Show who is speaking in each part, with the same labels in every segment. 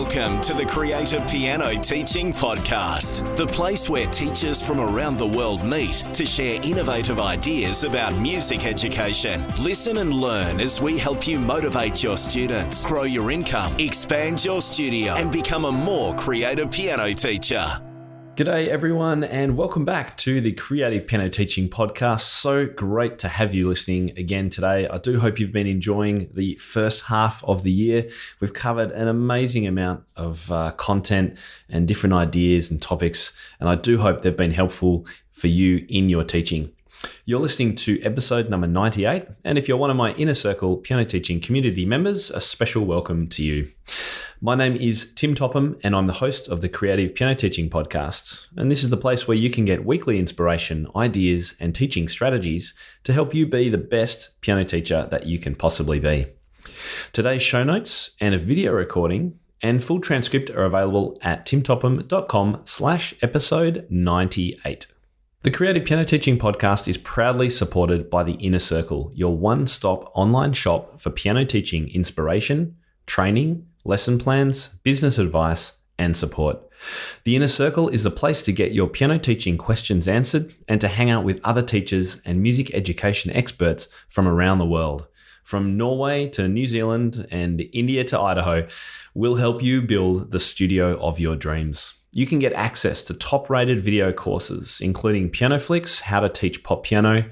Speaker 1: Welcome to the Creative Piano Teaching Podcast, the place where teachers from around the world meet to share innovative ideas about music education. Listen and learn as we help you motivate your students, grow your income, expand your studio, and become a more creative piano teacher.
Speaker 2: G'day everyone, and welcome back to the Creative Piano Teaching Podcast. So great to have you listening again today. I do hope you've been enjoying the first half of the year. We've covered an amazing amount of content and different ideas and topics, and I do hope they've been helpful for you in your teaching. You're listening to episode number 98, and if you're one of my Inner Circle piano teaching community members, a special welcome to you. My name is Tim Topham, and I'm the host of the Creative Piano Teaching Podcast. And this is the place where you can get weekly inspiration, ideas, and teaching strategies to help you be the best piano teacher that you can possibly be. Today's show notes and a video recording and full transcript are available at timtopham.com/episode 98. The Creative Piano Teaching Podcast is proudly supported by the Inner Circle, your one-stop online shop for piano teaching inspiration, training, lesson plans, business advice, and support. The Inner Circle is the place to get your piano teaching questions answered and to hang out with other teachers and music education experts from around the world. From Norway to New Zealand and India to Idaho, we'll help you build the studio of your dreams. You can get access to top-rated video courses, including Piano Flicks, How to Teach Pop Piano,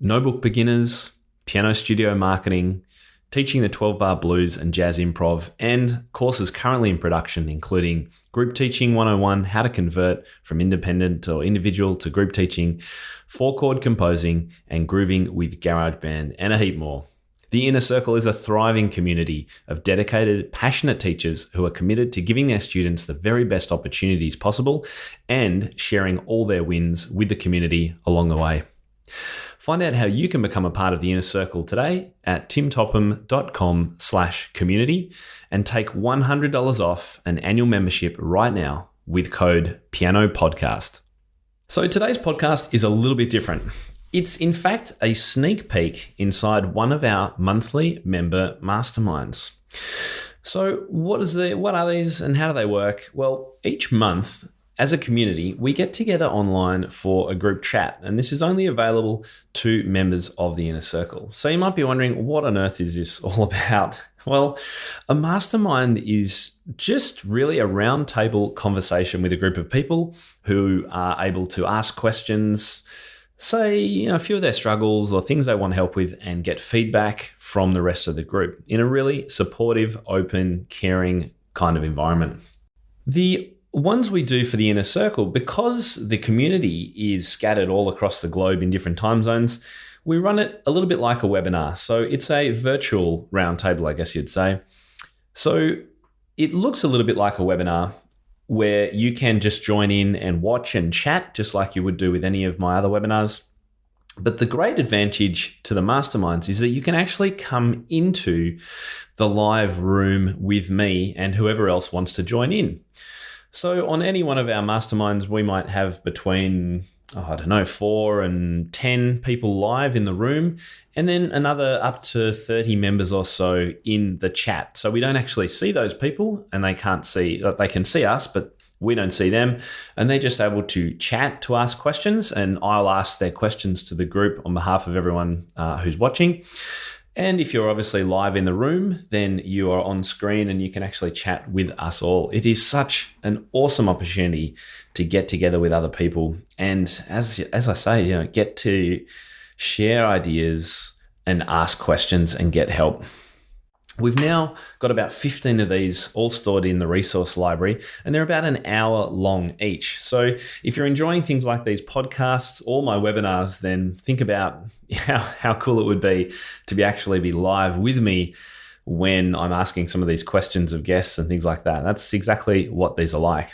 Speaker 2: Notebook Beginners, Piano Studio Marketing, Teaching the 12-Bar Blues and Jazz Improv, and courses currently in production, including Group Teaching 101, How to Convert from Independent or Individual to Group Teaching, 4-Chord Composing, and Grooving with GarageBand, and a heap more. The Inner Circle is a thriving community of dedicated, passionate teachers who are committed to giving their students the very best opportunities possible and sharing all their wins with the community along the way. Find out how you can become a part of the Inner Circle today at timtopham.com/community and take $100 off an annual membership right now with code PIANOPODCAST. So today's podcast is a little bit different. It's in fact a sneak peek inside one of our monthly member masterminds. So what are these and how do they work? Well, each month as a community, we get together online for a group chat, and this is only available to members of the Inner Circle. So you might be wondering, what on earth is this all about? Well, a mastermind is just really a roundtable conversation with a group of people who are able to ask questions, say, a few of their struggles or things they want help with, and get feedback from the rest of the group in a really supportive, open, caring kind of environment. The ones we do for the Inner Circle, because the community is scattered all across the globe in different time zones, we run it a little bit like a webinar. So it's a virtual roundtable, I guess you'd say. So it looks a little bit like a webinar where you can just join in and watch and chat just like you would do with any of my other webinars. But the great advantage to the masterminds is that you can actually come into the live room with me and whoever else wants to join in. So on any one of our masterminds, we might have between, 4 and 10 people live in the room, and then another up to 30 members or so in the chat. So we don't actually see those people, and they can see us, but we don't see them. And they're just able to chat, to ask questions, and I'll ask their questions to the group on behalf of everyone who's watching. And if you're obviously live in the room, then you are on screen and you can actually chat with us all. It is such an awesome opportunity to get together with other people. And as I say, get to share ideas and ask questions and get help. We've now got about 15 of these all stored in the resource library, and they're about an hour long each. So if you're enjoying things like these podcasts or my webinars, then think about how cool it would be to actually be live with me when I'm asking some of these questions of guests and things like that. That's exactly what these are like.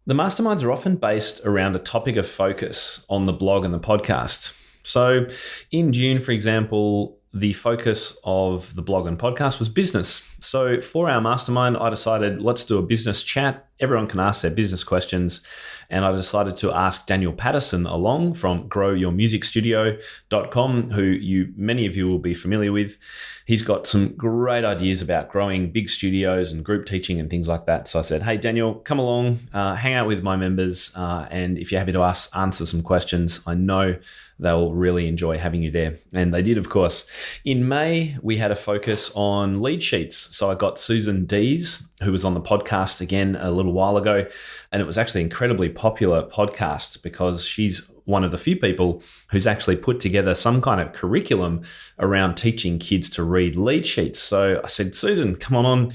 Speaker 2: The masterminds are often based around a topic of focus on the blog and the podcast. So in June, for example, the focus of the blog and podcast was business. So for our mastermind, I decided let's do a business chat everyone can ask their business questions. And I decided to ask Daniel Patterson along from growyourmusicstudio.com, who many of you will be familiar with. He's got some great ideas about growing big studios and group teaching and things like that. So I said, hey, Daniel, come along, hang out with my members. And if you're happy to answer some questions, I know they'll really enjoy having you there. And they did, of course. In May, we had a focus on lead sheets. So I got Susan Dees, who was on the podcast again a little while ago. And it was actually an incredibly popular podcast because she's one of the few people who's actually put together some kind of curriculum around teaching kids to read lead sheets. So I said, Susan, come on.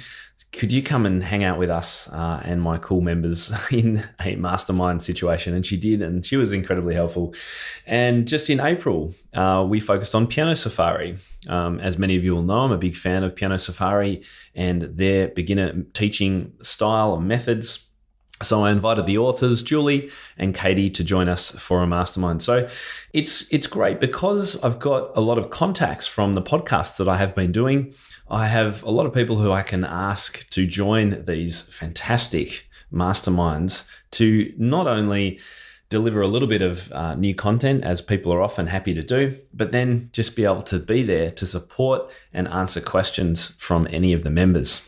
Speaker 2: Could you come and hang out with us and my cool members in a mastermind situation? And she did, and she was incredibly helpful. And just in April, we focused on Piano Safari. As many of you will know, I'm a big fan of Piano Safari and their beginner teaching style and methods. So I invited the authors, Julie and Katie, to join us for a mastermind. So it's great because I've got a lot of contacts from the podcasts that I have been doing. I have a lot of people who I can ask to join these fantastic masterminds to not only deliver a little bit of new content, as people are often happy to do, but then just be able to be there to support and answer questions from any of the members.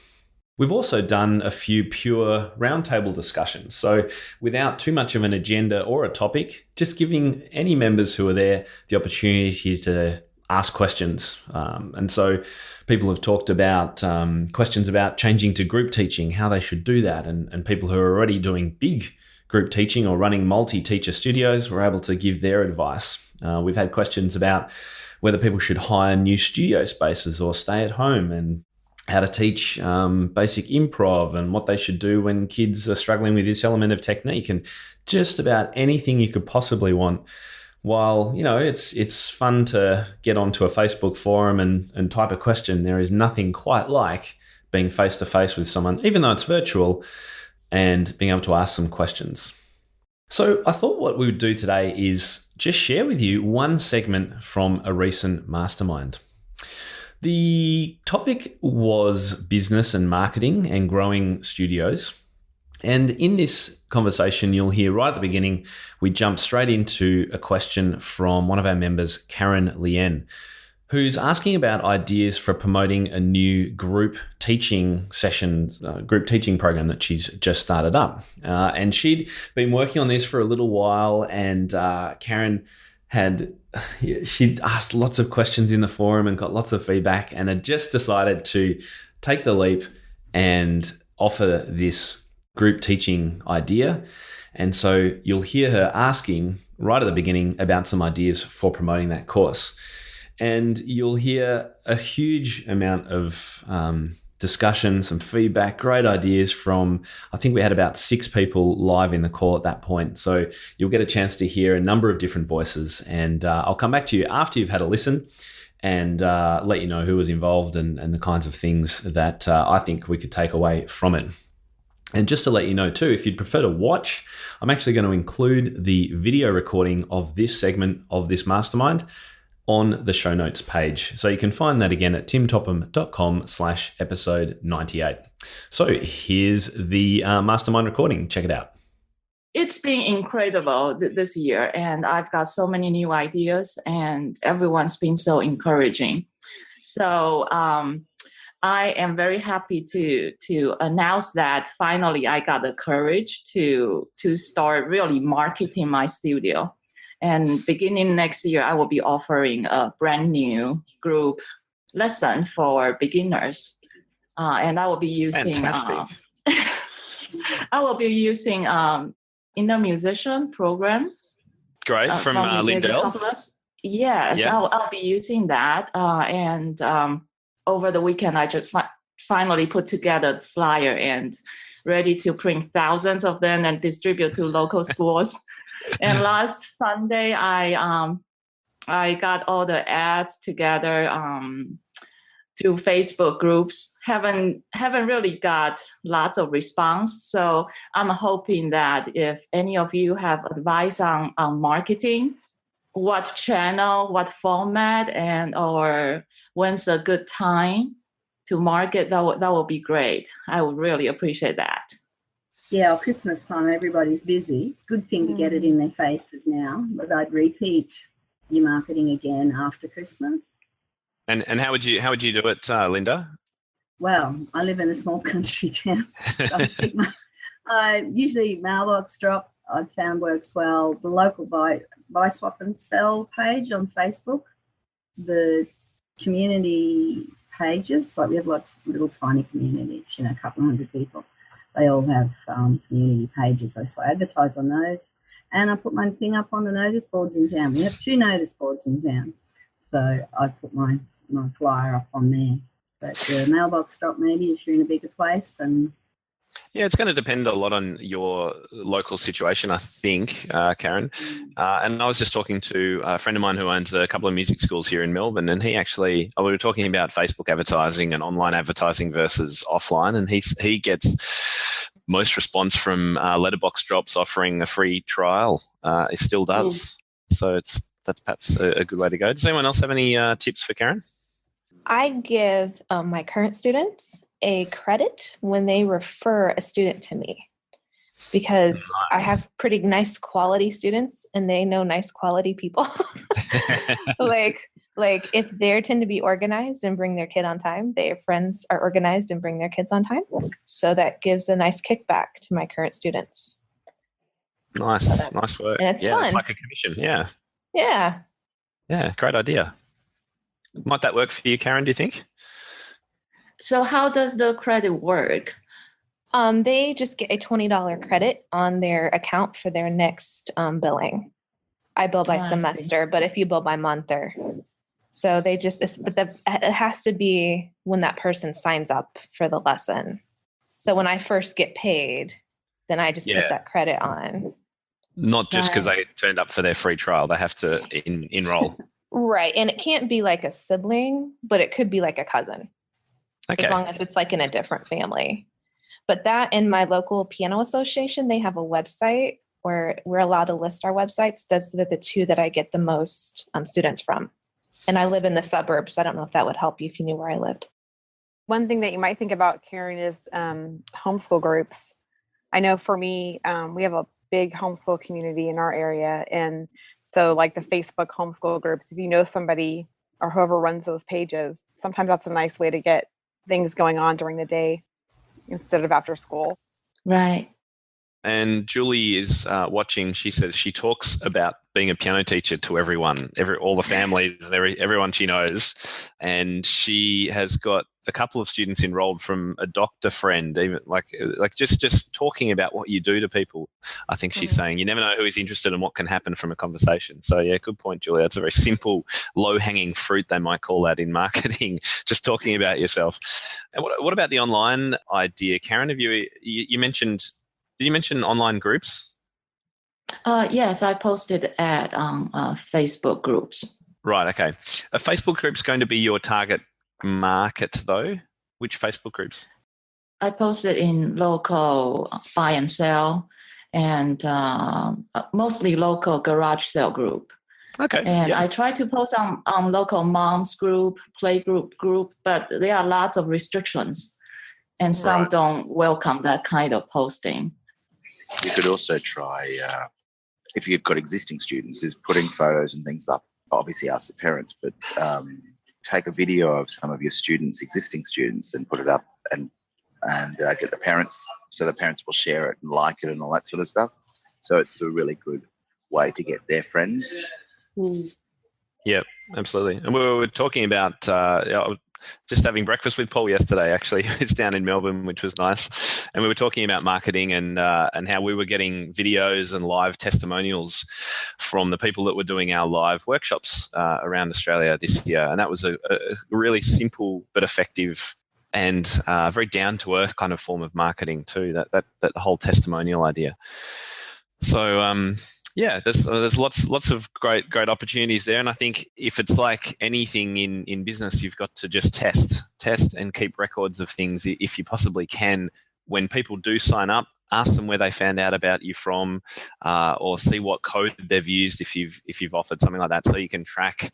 Speaker 2: We've also done a few pure roundtable discussions. So without too much of an agenda or a topic, just giving any members who are there the opportunity to ask questions. And so people have talked about questions about changing to group teaching, how they should do that. And people who are already doing big group teaching or running multi-teacher studios were able to give their advice. We've had questions about whether people should hire new studio spaces or stay at home, and how to teach basic improv and what they should do when kids are struggling with this element of technique, and just about anything you could possibly want. While, it's fun to get onto a Facebook forum and type a question, there is nothing quite like being face-to-face with someone, even though it's virtual, and being able to ask some questions. So I thought what we would do today is just share with you one segment from a recent mastermind. The topic was business and marketing and growing studios. And in this conversation, you'll hear right at the beginning, we jump straight into a question from one of our members, Karen Lien, who's asking about ideas for promoting a new group teaching group teaching program that she's just started up. And she'd been working on this for a little while, and Karen she'd asked lots of questions in the forum and got lots of feedback, and had just decided to take the leap and offer this group teaching idea. And so you'll hear her asking right at the beginning about some ideas for promoting that course. And you'll hear a huge amount of discussion, some feedback, great ideas from, I think we had about 6 people live in the call at that point. So you'll get a chance to hear a number of different voices. And I'll come back to you after you've had a listen and let you know who was involved and the kinds of things that I think we could take away from it. And just to let you know too, if you'd prefer to watch, I'm actually going to include the video recording of this segment of this mastermind on the show notes page. So you can find that again at timtopham.com/episode 98. So here's the mastermind recording. Check it out.
Speaker 3: It's been incredible this year, and I've got so many new ideas, and everyone's been so encouraging. So I am very happy to announce that finally I got the courage to start really marketing my studio. And beginning next year, I will be offering a brand new group lesson for beginners. And I will be using Inner Musician program.
Speaker 2: Great, from Lindell.
Speaker 3: Yes, yeah. I'll be using that. And over the weekend, I just finally put together the flyer and ready to print thousands of them and distribute to local schools. And last Sunday, I got all the ads together to Facebook groups. Haven't really got lots of response. So I'm hoping that if any of you have advice on marketing, what channel, what format, and or when's a good time to market, that will be great. I would really appreciate that.
Speaker 4: Yeah, Christmas time, everybody's busy. Good thing to get it in their faces now, but I'd repeat your marketing again after Christmas.
Speaker 2: And how would you do it, Linda?
Speaker 4: Well, I live in a small country town. So usually mailbox drop I've found works well. The local buy swap and sell page on Facebook, the community pages, like we have lots of little tiny communities, a couple of hundred people. They all have community pages, so I advertise on those. And I put my thing up on the notice boards in town. We have 2 notice boards in town. So I put my flyer up on there. But the mailbox drop maybe if you're in a bigger place. And
Speaker 2: yeah, it's going to depend a lot on your local situation, I think, Karen. And I was just talking to a friend of mine who owns a couple of music schools here in Melbourne, and we were talking about Facebook advertising and online advertising versus offline, and he gets most response from letterbox drops offering a free trial. It still does. So that's perhaps a good way to go. Does anyone else have any tips for Karen?
Speaker 5: I give my current students a credit when they refer a student to me, because nice. I have pretty nice quality students and they know nice quality people. like if they tend to be organized and bring their kid on time, their friends are organized and bring their kids on time. So that gives a nice kickback to my current students.
Speaker 2: Nice. So nice work.
Speaker 5: And it's fun.
Speaker 2: It's like a commission. Yeah.
Speaker 5: Yeah.
Speaker 2: Yeah. Great idea. Might that work for you, Karen, do you think?
Speaker 3: So how does the credit work?
Speaker 5: They just get a $20 credit on their account for their next billing. I bill by semester, but if you bill by month so they just, it has to be when that person signs up for the lesson. So when I first get paid, then I just put that credit on.
Speaker 2: Not just because they turned up for their free trial. They have to enroll.
Speaker 5: Right. And it can't be like a sibling, but it could be like a cousin.
Speaker 2: Okay.
Speaker 5: As long as it's like in a different family. But that in my local piano association, they have a website where we're allowed to list our websites. Those are the 2 that I get the most students from. And I live in the suburbs. I don't know if that would help you if you knew where I lived.
Speaker 6: One thing that you might think about, Karen, is homeschool groups. I know for me, we have a big homeschool community in our area. And so like the Facebook homeschool groups, if you know somebody or whoever runs those pages, sometimes that's a nice way to get things going on during the day instead of after school.
Speaker 3: Right.
Speaker 2: And Julie is watching. She says she talks about being a piano teacher to everyone, all the families, everyone she knows. And she has got a couple of students enrolled from a doctor friend, even like just talking about what you do to people. I think she's saying you never know who is interested and what can happen from a conversation. So yeah, good point, Julie. That's a very simple, low-hanging fruit, they might call that in marketing, just talking about yourself. And what about the online idea, Karen? Have you mentioned? Did you mention online groups?
Speaker 3: Yes, I posted ad on Facebook groups.
Speaker 2: Right, okay. Are Facebook groups going to be your target market, though? Which Facebook groups?
Speaker 3: I posted in local buy and sell and mostly local garage sale group.
Speaker 2: Okay.
Speaker 3: And I try to post on local moms group, playgroup group, but there are lots of restrictions. And some don't welcome that kind of posting.
Speaker 7: You could also try, if you've got existing students, is putting photos and things up. Obviously ask the parents, but take a video of some of your students, existing students, and put it up and get the parents, so the parents will share it and like it and all that sort of stuff. So it's a really good way to get their friends.
Speaker 2: Yeah, absolutely. And we were talking about just having breakfast with Paul yesterday, actually. It's down in Melbourne, which was nice. And we were talking about marketing and how we were getting videos and live testimonials from the people that were doing our live workshops around Australia this year. And that was a really simple but effective and very down-to-earth kind of form of marketing too, that whole testimonial idea. So, yeah, there's lots of great opportunities there, and I think if it's like anything in business, you've got to just test and keep records of things if you possibly can. When people do sign up, ask them where they found out about you from, or see what code they've used if you've offered something like that, so you can track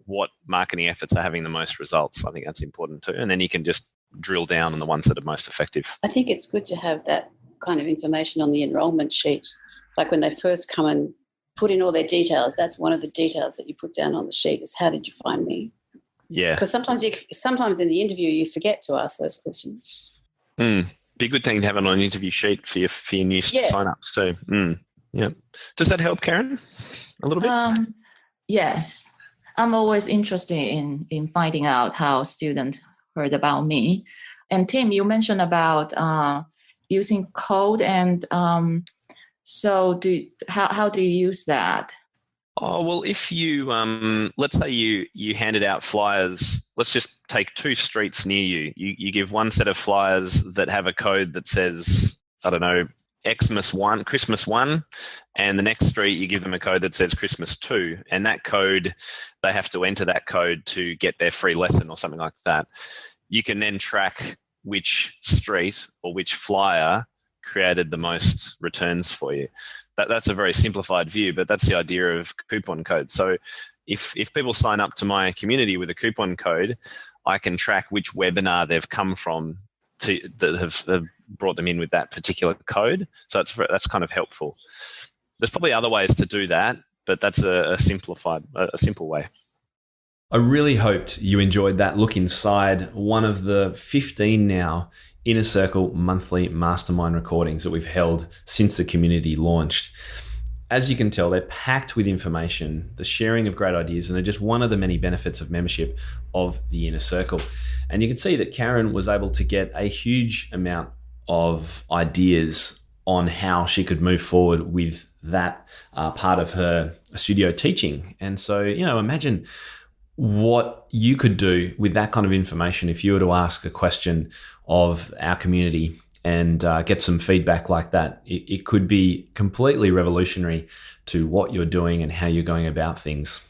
Speaker 2: what marketing efforts are having the most results. I think that's important too, and then you can just drill down on the ones that are most effective.
Speaker 8: I think it's good to have that kind of information on the enrolment sheet. Like when they first come and put in all their details, that's one of the details that you put down on the sheet is, how did you find me?
Speaker 2: Yeah.
Speaker 8: Because sometimes in the interview you forget to ask those questions.
Speaker 2: Be a good thing to have on an interview sheet for your new sign-ups. So, yeah. Does that help, Karen, a little bit?
Speaker 3: Yes. I'm always interested in finding out how students heard about me. And Tim, you mentioned about using code, and so how do you use that?
Speaker 2: Oh, well, if you, let's say you handed out flyers, let's just take 2 streets near you. You give one set of flyers that have a code that says, I don't know, Xmas 1, Christmas 1, and the next street you give them a code that says Christmas 2, and that code, they have to enter that code to get their free lesson or something like that. You can then track which street or which flyer created the most returns for you. That's a very simplified view, but that's the idea of coupon code. So if people sign up to my community with a coupon code, I can track which webinar they've come from that have brought them in with that particular code. So that's kind of helpful. There's probably other ways to do that, but that's a simple way. I really hoped you enjoyed that look inside one of the 15 now Inner Circle monthly mastermind recordings that we've held since the community launched. As you can tell, they're packed with information, the sharing of great ideas, and are just one of the many benefits of membership of the Inner Circle. And you can see that Karen was able to get a huge amount of ideas on how she could move forward with that part of her studio teaching. And so, imagine what you could do with that kind of information if you were to ask a question of our community and get some feedback like that. It could be completely revolutionary to what you're doing and how you're going about things.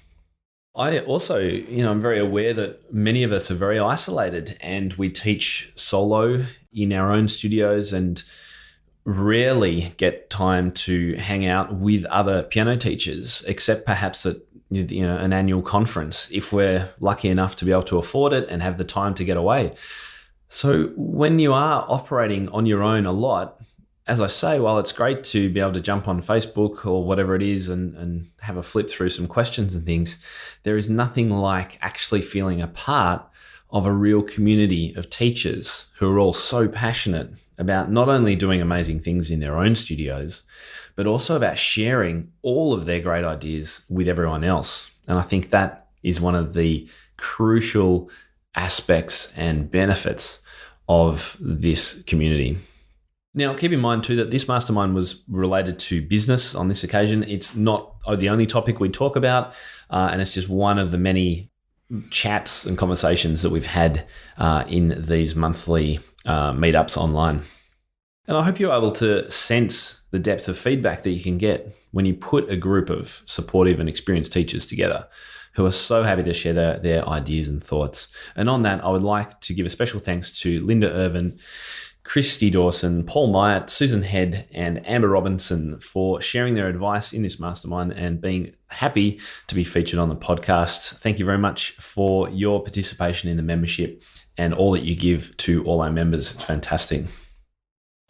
Speaker 2: I also, I'm very aware that many of us are very isolated and we teach solo in our own studios and rarely get time to hang out with other piano teachers, except perhaps at an annual conference, if we're lucky enough to be able to afford it and have the time to get away. So when you are operating on your own a lot, as I say, while it's great to be able to jump on Facebook or whatever it is and have a flip through some questions and things, there is nothing like actually feeling a part of a real community of teachers who are all so passionate about not only doing amazing things in their own studios, but also about sharing all of their great ideas with everyone else. And I think that is one of the crucial aspects and benefits of this community. Now, keep in mind too that this mastermind was related to business on this occasion. It's not the only topic we talk about, and it's just one of the many chats and conversations that we've had in these monthly meetups online. And I hope you're able to sense the depth of feedback that you can get when you put a group of supportive and experienced teachers together who are so happy to share their ideas and thoughts. And on that, I would like to give a special thanks to Linda Irvin, Christy Dawson, Paul Myatt, Susan Head, and Amber Robinson for sharing their advice in this mastermind and being happy to be featured on the podcast. Thank you very much for your participation in the membership and all that you give to all our members. It's fantastic.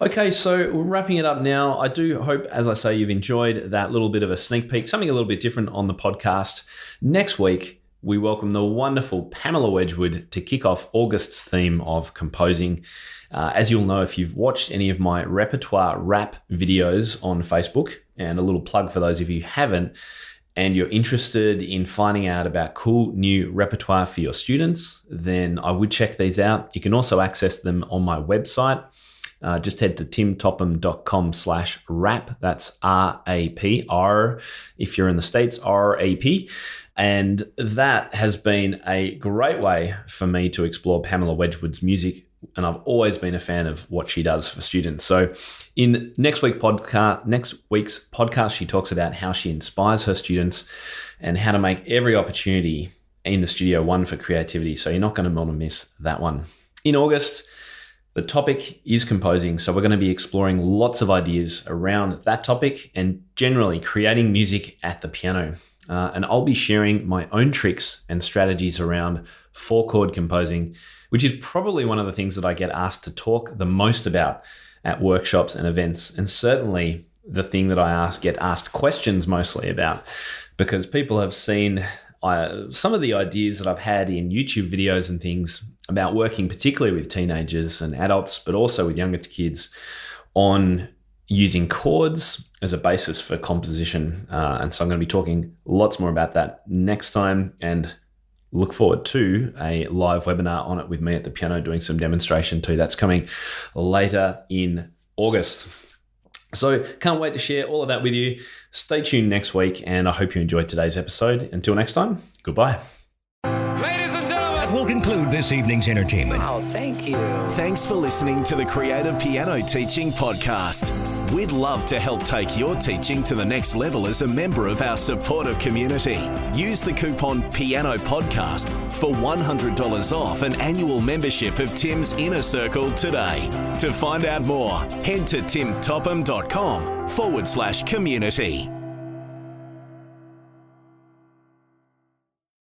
Speaker 2: Okay, so we're wrapping it up now. I do hope, as I say, you've enjoyed that little bit of a sneak peek, something a little bit different on the podcast. Next week, we welcome the wonderful Pamela Wedgwood to kick off August's theme of composing. As you'll know, if you've watched any of my repertoire rap videos on Facebook, and a little plug for those of you who haven't, and you're interested in finding out about cool new repertoire for your students, then I would check these out. You can also access them on my website. Just head to timtopham.com/rap. That's R-A-P, R if you're in the States, R-A-P. And that has been a great way for me to explore Pamela Wedgwood's music. And I've always been a fan of what she does for students. So in next week's podcast, she talks about how she inspires her students and how to make every opportunity in the studio one for creativity. So you're not going to want to miss that one. In August, the topic is composing, so we're going to be exploring lots of ideas around that topic and generally creating music at the piano. And I'll be sharing my own tricks and strategies around 4-chord composing, which is probably one of the things that I get asked to talk the most about at workshops and events, and certainly the thing that I get asked questions mostly about, because people have seen some of the ideas that I've had in YouTube videos and things about working particularly with teenagers and adults, but also with younger kids, on using chords as a basis for composition. And so I'm going to be talking lots more about that next time, and look forward to a live webinar on it with me at the piano doing some demonstration too. That's coming later in August. So can't wait to share all of that with you. Stay tuned next week, and I hope you enjoyed today's episode. Until next time, goodbye.
Speaker 9: Ladies and gentlemen, that will conclude this evening's entertainment.
Speaker 1: Oh, thank you. Thanks for listening to the Creative Piano Teaching Podcast. We'd love to help take your teaching to the next level as a member of our supportive community. Use the coupon Piano Podcast for $100 off an annual membership of Tim's Inner Circle today. To find out more, head to timtopham.com/community.